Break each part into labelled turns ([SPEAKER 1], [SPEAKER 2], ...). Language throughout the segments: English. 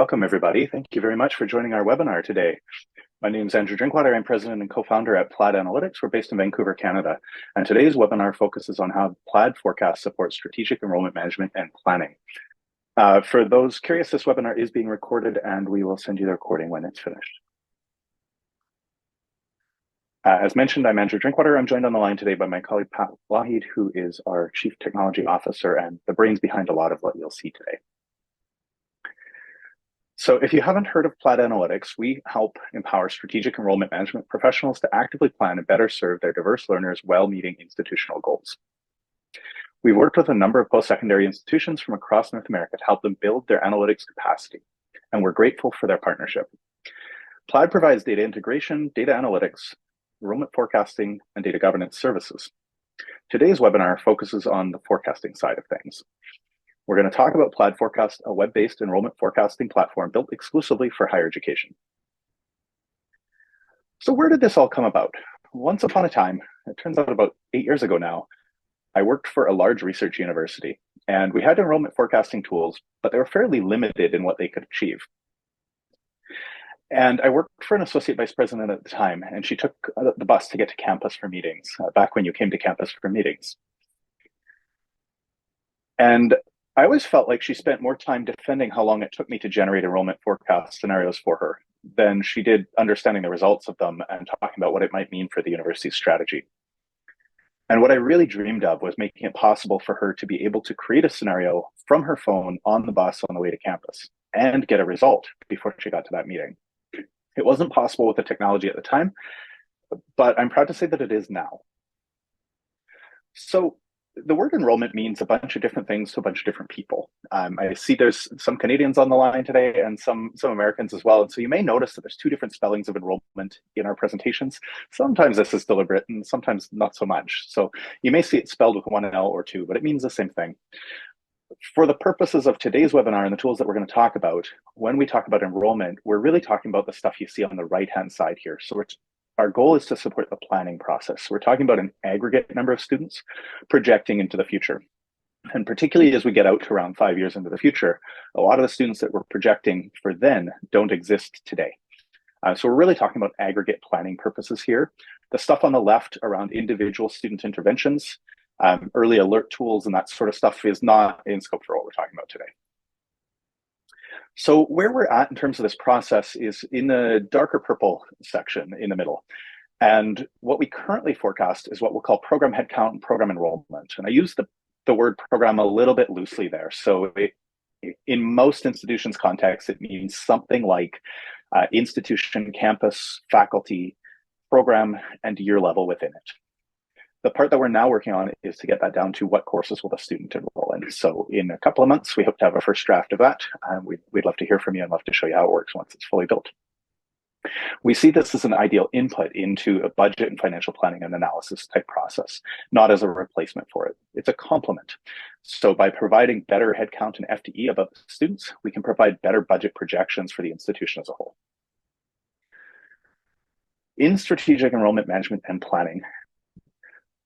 [SPEAKER 1] Welcome, everybody. Thank you very much for joining our webinar today. My name is Andrew Drinkwater. I'm president and co-founder at Plaid Analytics. We're based in Vancouver, Canada. And today's webinar focuses on how Plaid Forecast supports strategic enrollment management and planning. For those curious, this webinar is being recorded and we will send you the recording when it's finished. As mentioned, I'm Andrew Drinkwater. I'm joined on the line today by my colleague, Pat Wahid, who is our Chief Technology Officer and the brains behind a lot of what you'll see today. So if you haven't heard of Plaid Analytics, we help empower strategic enrollment management professionals to actively plan and better serve their diverse learners while meeting institutional goals. We've worked with a number of post-secondary institutions from across North America to help them build their analytics capacity, and we're grateful for their partnership. Plaid provides data integration, data analytics, enrollment forecasting, and data governance services. Today's webinar focuses on the forecasting side of things. We're going to talk about Plaid Forecast, a web-based enrollment forecasting platform built exclusively for higher education. So where did this all come about? Once upon a time, it turns out about 8 years ago now, I worked for a large research university, and we had enrollment forecasting tools, but they were fairly limited in what they could achieve. And I worked for an associate vice president at the time, and she took the bus to get to campus for meetings, back when you came to campus for meetings. And I always felt like she spent more time defending how long it took me to generate enrollment forecast scenarios for her than she did understanding the results of them and talking about what it might mean for the university's strategy. And what I really dreamed of was making it possible for her to be able to create a scenario from her phone on the bus on the way to campus and get a result before she got to that meeting. It wasn't possible with the technology at the time, but I'm proud to say that it is now. So the word enrollment means a bunch of different things to a bunch of different people. I see there's some Canadians on the line today and some Americans as well. And so you may notice that there's two different spellings of enrollment in our presentations. Sometimes this is deliberate and sometimes not so much. So you may see it spelled with one L or two, but it means the same thing. For the purposes of today's webinar and the tools that we're going to talk about, when we talk about enrollment, we're really talking about the stuff you see on the right-hand side here. So our goal is to support the planning process. We're talking about an aggregate number of students projecting into the future. And particularly as we get out to around 5 years into the future, a lot of the students that we're projecting for then don't exist today. So we're really talking about aggregate planning purposes here. The stuff on the left around individual student interventions, early alert tools and that sort of stuff is not in scope for what we're talking about today. So where we're at in terms of this process is in the darker purple section in the middle. And what we currently forecast is what we'll call program headcount and program enrollment. And I use the word program a little bit loosely there. So in most institutions' context, it means something like institution, campus, faculty, program, and year level within it. The part that we're now working on is to get that down to what courses will the student enroll in. So in a couple of months, we hope to have a first draft of that. And we'd love to hear from you and love to show you how it works once it's fully built. We see this as an ideal input into a budget and financial planning and analysis type process, not as a replacement for it. It's a complement. So by providing better headcount and FTE about the students, we can provide better budget projections for the institution as a whole. In strategic enrollment management and planning,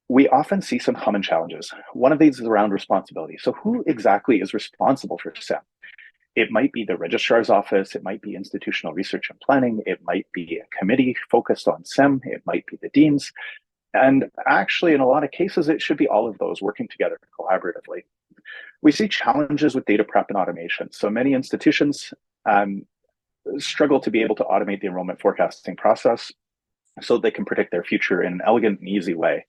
[SPEAKER 1] we often see some common challenges. One of these is around responsibility. So who exactly is responsible for SEM? It might be the registrar's office, it might be institutional research and planning, it might be a committee focused on SEM, it might be the deans. And actually, in a lot of cases, it should be all of those working together collaboratively. We see challenges with data prep and automation. So many institutions struggle to be able to automate the enrollment forecasting process so they can predict their future in an elegant and easy way.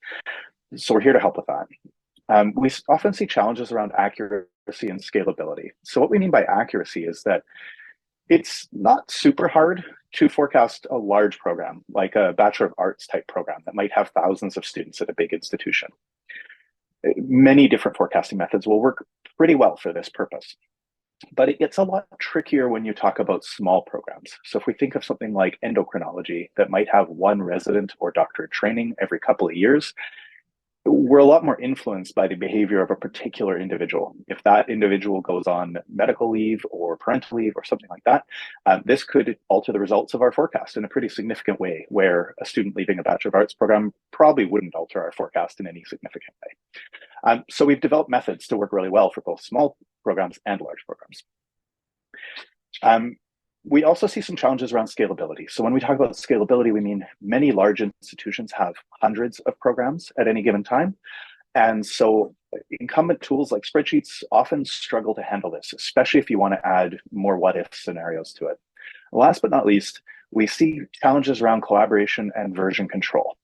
[SPEAKER 1] So we're here to help with that. We often see challenges around accuracy and scalability. So what we mean by accuracy is that it's not super hard to forecast a large program, like a Bachelor of Arts type program that might have thousands of students at a big institution. Many different forecasting methods will work pretty well for this purpose. But it gets a lot trickier when you talk about small programs. So if we think of something like endocrinology that might have one resident or doctorate training every couple of years, we're a lot more influenced by the behavior of a particular individual. If that individual goes on medical leave or parental leave or something like that, this could alter the results of our forecast in a pretty significant way, where a student leaving a Bachelor of Arts program probably wouldn't alter our forecast in any significant way. So we've developed methods to work really well for both small programs and large programs. We also see some challenges around scalability. So when we talk about scalability, we mean many large institutions have hundreds of programs at any given time. And so incumbent tools like spreadsheets often struggle to handle this, especially if you want to add more what-if scenarios to it. Last but not least, we see challenges around collaboration and version control.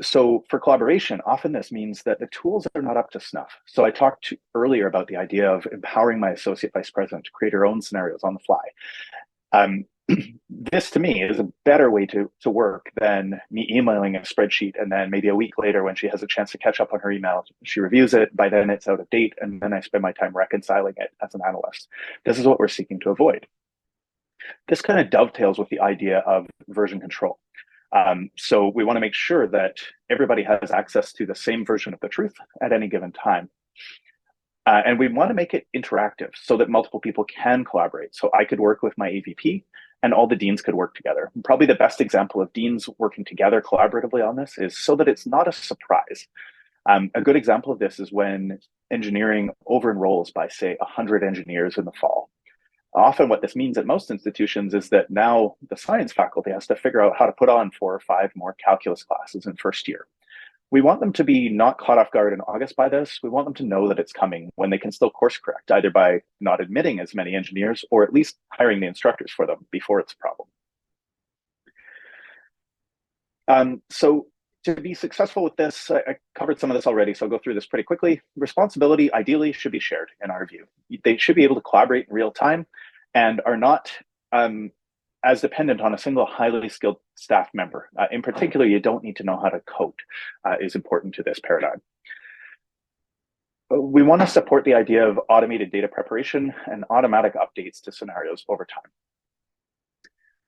[SPEAKER 1] So for collaboration, often this means that the tools are not up to snuff. So I talked earlier about the idea of empowering my associate vice president to create her own scenarios on the fly. This to me is a better way to work than me emailing a spreadsheet and then maybe a week later when she has a chance to catch up on her email, she reviews it, by then it's out of date, and then I spend my time reconciling it as an analyst. This is what we're seeking to avoid. This kind of dovetails with the idea of version control. So we want to make sure that everybody has access to the same version of the truth at any given time. And we want to make it interactive so that multiple people can collaborate. So I could work with my AVP and all the deans could work together. And probably the best example of deans working together collaboratively on this is so that it's not a surprise. A good example of this is when engineering over-enrolls by, say, 100 engineers in the fall. Often what this means at most institutions is that now the science faculty has to figure out how to put on 4 or 5 more calculus classes in first year. We want them to be not caught off guard in August by this. We want them to know that it's coming when they can still course correct, either by not admitting as many engineers or at least hiring the instructors for them before it's a problem. So to be successful with this, I covered some of this already, so I'll go through this pretty quickly. Responsibility ideally should be shared in our view. They should be able to collaborate in real time and are not as dependent on a single highly skilled staff member. In particular, you don't need to know how to code is important to this paradigm. We want to support the idea of automated data preparation and automatic updates to scenarios over time.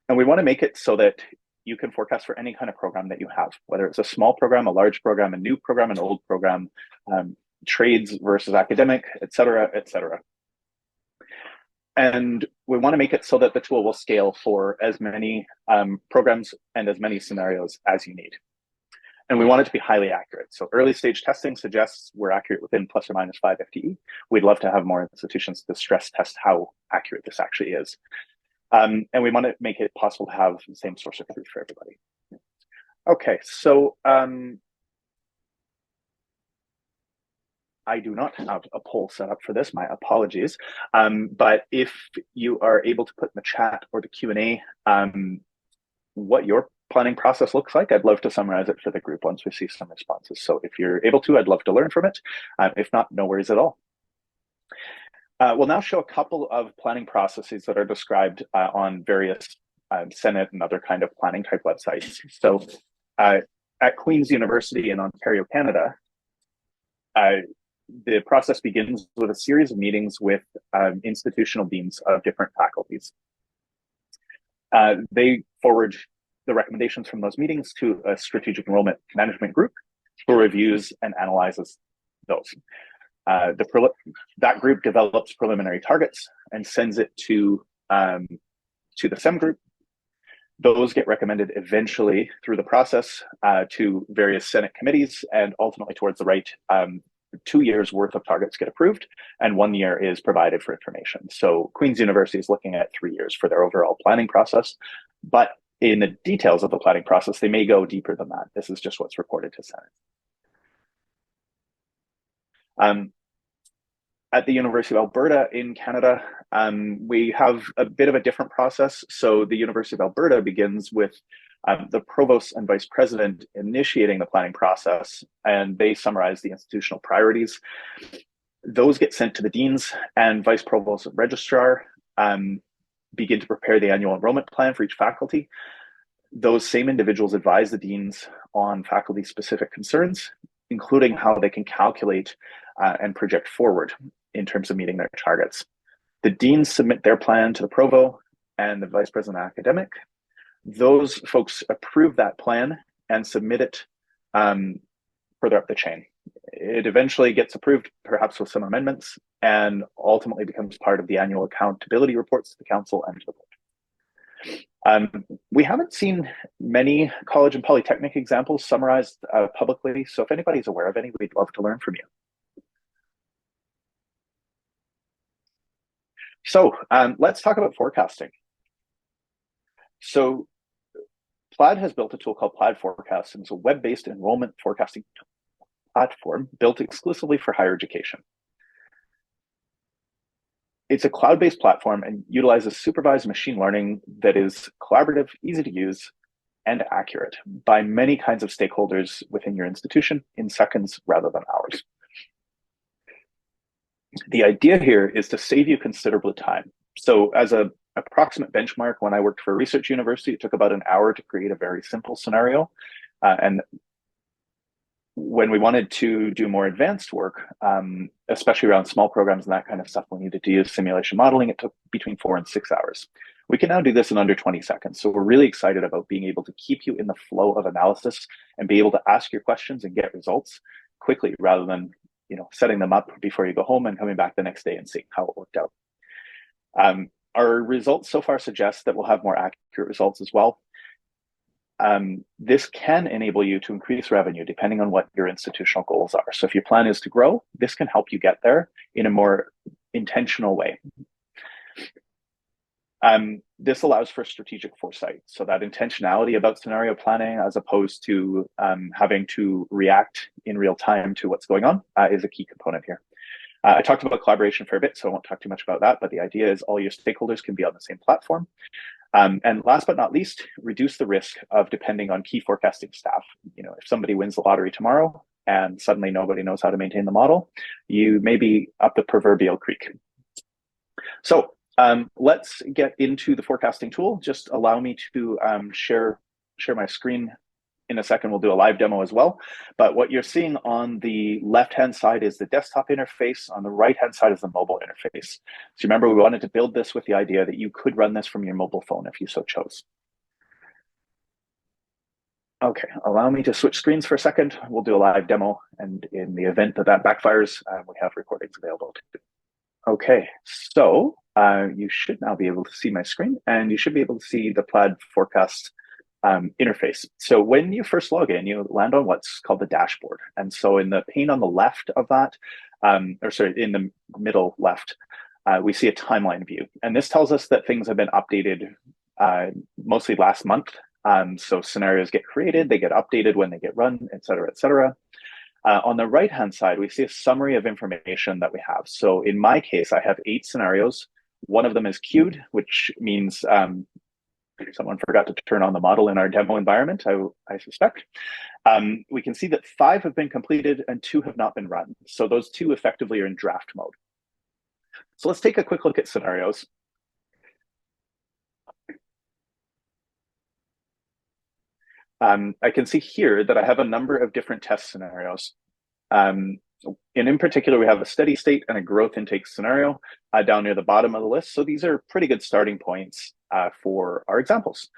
[SPEAKER 1] And we want to make it so that you can forecast for any kind of program that you have, whether it's a small program, a large program, a new program, an old program, trades versus academic, et cetera, et cetera. And we want to make it so that the tool will scale for as many programs and as many scenarios as you need. And we want it to be highly accurate. So early stage testing suggests we're accurate within plus or minus 5 FTE. We'd love to have more institutions to stress test how accurate this actually is. And we want to make it possible to have the same source of truth for everybody. Okay, so I do not have a poll set up for this, my apologies. But if you are able to put in the chat or the Q&A what your planning process looks like, I'd love to summarize it for the group once we see some responses. So if you're able to, I'd love to learn from it. If not, no worries at all. We'll now show a couple of planning processes that are described on various Senate and other kind of planning type websites. So at Queen's University in Ontario, Canada, the process begins with a series of meetings with institutional deans of different faculties. They forward the recommendations from those meetings to a Strategic Enrollment Management group who reviews and analyzes those. That group develops preliminary targets and sends it to the SEM group. Those get recommended eventually through the process to various Senate committees, and ultimately towards the right, 2 years worth of targets get approved and 1 year is provided for information. So Queen's University is looking at 3 years for their overall planning process, but in the details of the planning process, they may go deeper than that. This is just what's reported to Senate. At the University of Alberta in Canada, we have a bit of a different process. So the University of Alberta begins with the provost and vice president initiating the planning process, and they summarize the institutional priorities. Those get sent to the deans, and vice provost and registrar begin to prepare the annual enrollment plan for each faculty. Those same individuals advise the deans on faculty-specific concerns, including how they can calculate and project forward in terms of meeting their targets. The deans submit their plan to the provo and the vice president academic. Those folks approve that plan and submit it further up the chain. It eventually gets approved, perhaps with some amendments, and ultimately becomes part of the annual accountability reports to the council and to the board. We haven't seen many college and polytechnic examples summarized publicly, so if anybody's aware of any, we'd love to learn from you. So let's talk about forecasting. So Plaid has built a tool called Plaid Forecast, and it's a web-based enrollment forecasting platform built exclusively for higher education. It's a cloud-based platform and utilizes supervised machine learning that is collaborative, easy to use, and accurate by many kinds of stakeholders within your institution in seconds rather than hours. The idea here is to save you considerable time. So as an approximate benchmark, when I worked for a research university, it took about an hour to create a very simple scenario. And when we wanted to do more advanced work, especially around small programs and that kind of stuff, we needed to use simulation modeling, it took between 4 and 6 hours. We can now do this in under 20 seconds. So we're really excited about being able to keep you in the flow of analysis and be able to ask your questions and get results quickly rather than setting them up before you go home and coming back the next day and seeing how it worked out. Our results so far suggest that we'll have more accurate results as well. This can enable you to increase revenue depending on what your institutional goals are. So if your plan is to grow, this can help you get there in a more intentional way. This allows for strategic foresight. So that intentionality about scenario planning, as opposed to having to react in real time to what's going on, is a key component here. I talked about collaboration for a bit, so I won't talk too much about that, but the idea is all your stakeholders can be on the same platform. And last but not least, reduce the risk of depending on key forecasting staff. If somebody wins the lottery tomorrow and suddenly nobody knows how to maintain the model, you may be up the proverbial creek. So let's get into the forecasting tool. Just allow me to share my screen. In a second, we'll do a live demo as well. But what you're seeing on the left-hand side is the desktop interface. On the right-hand side is the mobile interface. So remember, we wanted to build this with the idea that you could run this from your mobile phone if you so chose. Okay, allow me to switch screens for a second. We'll do a live demo. And in the event that that backfires, we have recordings available too. Okay, so you should now be able to see my screen, and you should be able to see the Plaid Forecast interface. So when you first log in, you land on what's called the dashboard. And so in the pane on the left of that, in the middle left, we see a timeline view. And this tells us that things have been updated mostly last month. So scenarios get created, they get updated when they get run, et cetera, et cetera. On the right-hand side, we see a summary of information that we have. So in my case, I have 8 scenarios. One of them is queued, which means someone forgot to turn on the model in our demo environment, I suspect. We can see that 5 have been completed and 2 have not been run. So those 2 effectively are in draft mode. So let's take a quick look at scenarios. I can see here that I have a number of different test scenarios. And in particular, we have a steady state and a growth intake scenario down near the bottom of the list. So these are pretty good starting points for our examples.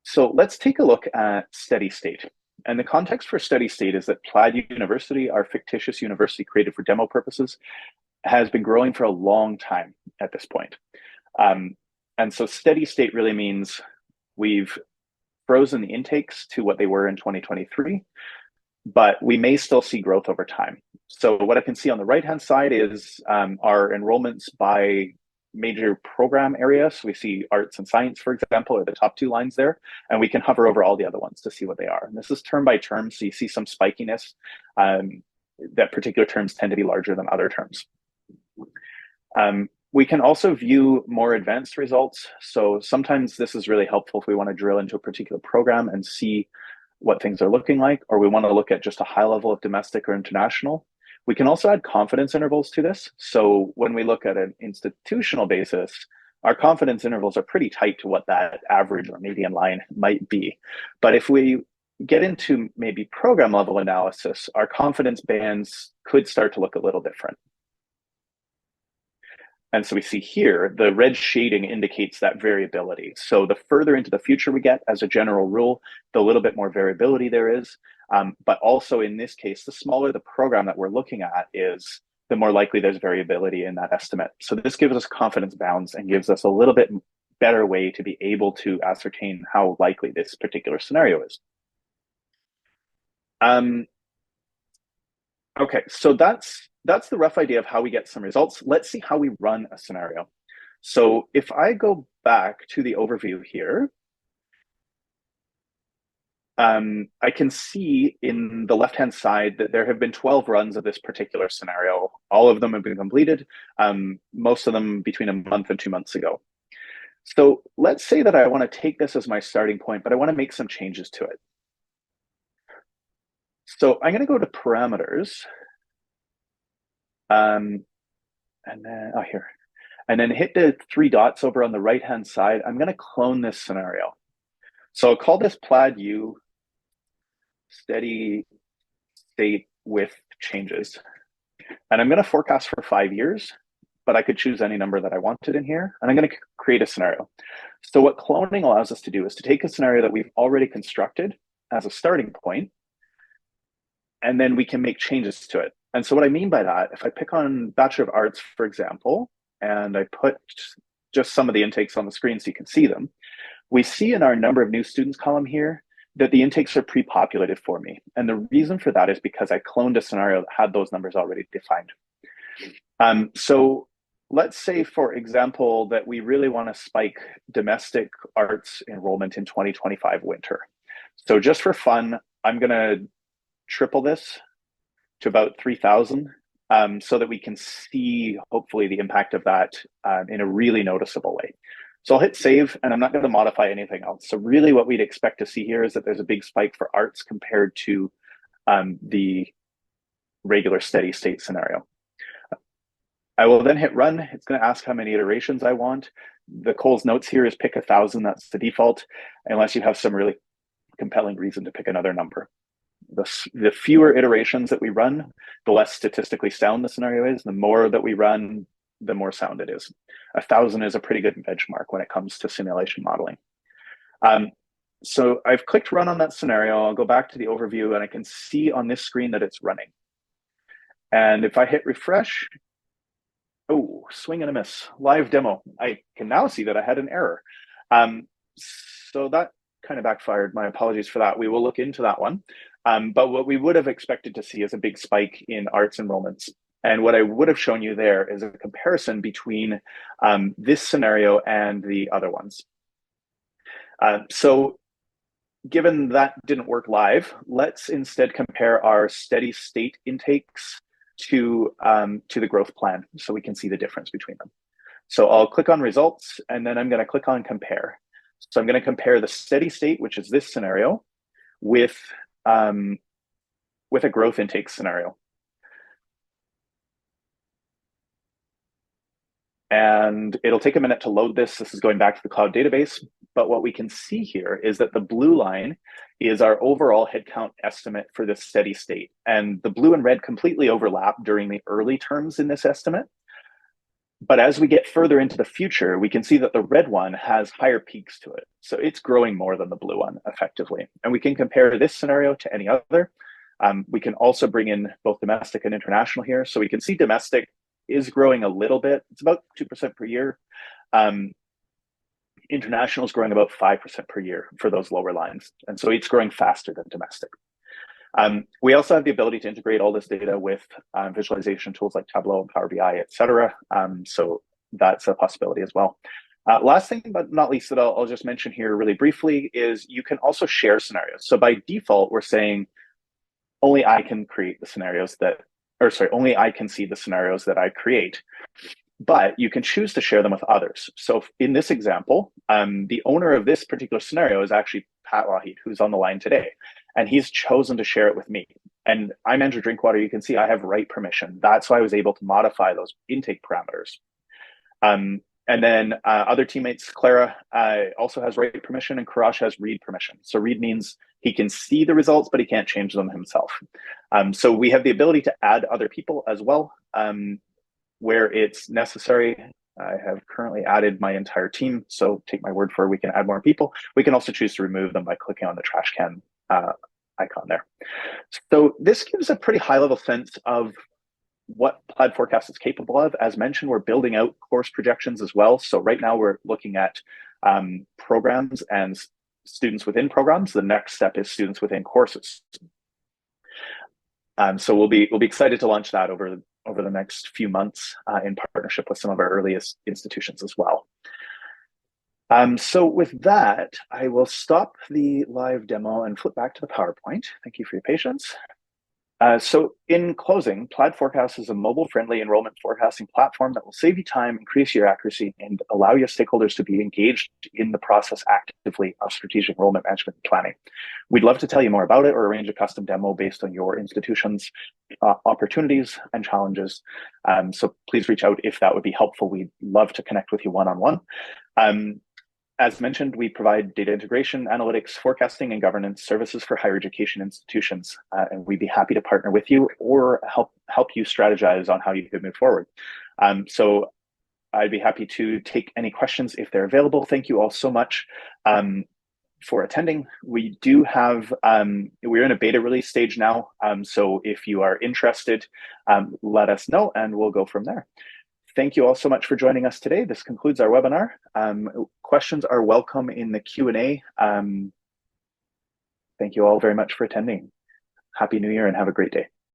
[SPEAKER 1] So let's take a look at steady state. And the context for steady state is that Plaid University, our fictitious university created for demo purposes, has been growing for a long time at this point. And so steady state really means we've frozen the intakes to what they were in 2023, but we may still see growth over time. So what I can see on the right-hand side is our enrollments by major program areas. So we see arts and science, for example, are the top 2 lines there, and we can hover over all the other ones to see what they are. And this is term by term, so you see some spikiness. That particular terms tend to be larger than other terms. We can also view more advanced results. So sometimes this is really helpful if we want to drill into a particular program and see what things are looking like, or we want to look at just a high level of domestic or international. We can also add confidence intervals to this. So when we look at an institutional basis, our confidence intervals are pretty tight to what that average or median line might be. But if we get into maybe program level analysis, our confidence bands could start to look a little different. And so we see here, the red shading indicates that variability. So the further into the future we get, as a general rule, the little bit more variability there is. But also in this case, the smaller the program that we're looking at is, the more likely there's variability in that estimate. So this gives us confidence bounds and gives us a little bit better way to be able to ascertain how likely this particular scenario is. Okay, so that's that's the rough idea of how we get some results. Let's see how we run a scenario. So if I go back to the overview here, I can see in the left-hand side that there have been 12 runs of this particular scenario. All of them have been completed, most of them between a month and 2 months ago. So let's say that I want to take this as my starting point, but I want to make some changes to it. So I'm going to go to parameters, and then, here. And then hit the 3 dots over on the right-hand side. I'm going to clone this scenario. So I'll call this Plaid U steady state with changes. And I'm going to forecast for 5 years, but I could choose any number that I wanted in here. And I'm going to create a scenario. So what cloning allows us to do is to take a scenario that we've already constructed as a starting point, and then we can make changes to it. And so what I mean by that, if I pick on Bachelor of Arts, for example, and I put just some of the intakes on the screen so you can see them, we see in our number of new students column here that the intakes are pre-populated for me. And the reason for that is because I cloned a scenario that had those numbers already defined. So let's say, for example, that we really want to spike domestic arts enrollment in 2025 winter. So just for fun, I'm going to triple this to about 3,000 so that we can see, hopefully, the impact of that in a really noticeable way. So I'll hit save, and I'm not going to modify anything else. So really what we'd expect to see here is that there's a big spike for arts compared to the regular steady state scenario. I will then hit run. It's going to ask how many iterations I want. The Cole's notes here is pick 1,000. That's the default, unless you have some really compelling reason to pick another number. The fewer iterations that we run, the less statistically sound the scenario is. The more that we run, the more sound it is. 1,000 is a pretty good benchmark when it comes to simulation modeling. So I've clicked run on that scenario. I'll go back to the overview, and I can see on this screen that it's running. And if I hit refresh, oh, swing and a miss, live demo. I can now see that I had an error. So that kind of backfired. My apologies for that. We will look into that one. But what we would have expected to see is a big spike in arts enrollments. And what I would have shown you there is a comparison between this scenario and the other ones. So given that didn't work live, let's instead compare our steady state intakes to the growth plan so we can see the difference between them. So I'll click on results, and then I'm going to click on compare. So I'm going to compare the steady state, which is this scenario, with a growth intake scenario. And it'll take a minute to load this. This is going back to the cloud database. But what we can see here is that the blue line is our overall headcount estimate for this steady state. And the blue and red completely overlap during the early terms in this estimate. But as we get further into the future, we can see that the red one has higher peaks to it. So it's growing more than the blue one effectively. And we can compare this scenario to any other. We can also bring in both domestic and international here. So we can see domestic is growing a little bit. It's about 2% per year. International is growing about 5% per year for those lower lines. And so it's growing faster than domestic. We also have the ability to integrate all this data with visualization tools like Tableau and Power BI, et cetera. So that's a possibility as well. Last thing, but not least, that I'll just mention here really briefly is you can also share scenarios. So by default, we're saying only I can create the scenarios that, or sorry, only I can see the scenarios that I create. But you can choose to share them with others. So in this example, the owner of this particular scenario is actually Pat Wahid, who's on the line today. And he's chosen to share it with me. And I'm Andrew Drinkwater. You can see I have write permission. That's why I was able to modify those intake parameters. And then other teammates, Clara also has write permission, and Karash has read permission. So read means he can see the results, but he can't change them himself. So we have the ability to add other people as well, where it's necessary. I have currently added my entire team, so take my word for it, we can add more people. We can also choose to remove them by clicking on the trash can icon there. So this gives a pretty high level sense of what Plaid Forecast is capable of. As mentioned, we're building out course projections as well. So right now we're looking at programs and students within programs. The next step is students within courses. So we'll be excited to launch that over over the next few months in partnership with some of our earliest institutions as well. So with that, I will stop the live demo and flip back to the PowerPoint. Thank you for your patience. So in closing, Plaid Forecast is a mobile-friendly enrollment forecasting platform that will save you time, increase your accuracy, and allow your stakeholders to be engaged in the process actively of strategic enrollment management and planning. We'd love to tell you more about it or arrange a custom demo based on your institution's opportunities and challenges. So please reach out if that would be helpful. We'd love to connect with you one-on-one. As mentioned, we provide data integration, analytics, forecasting, and governance services for higher education institutions, and we'd be happy to partner with you or help you strategize on how you could move forward. So I'd be happy to take any questions if they're available. Thank you all so much for attending. We do have, we're in a beta release stage now, so if you are interested, let us know and we'll go from there. Thank you all so much for joining us today. This concludes our webinar. Questions are welcome in the Q&A. Thank you all very much for attending. Happy New Year and have a great day.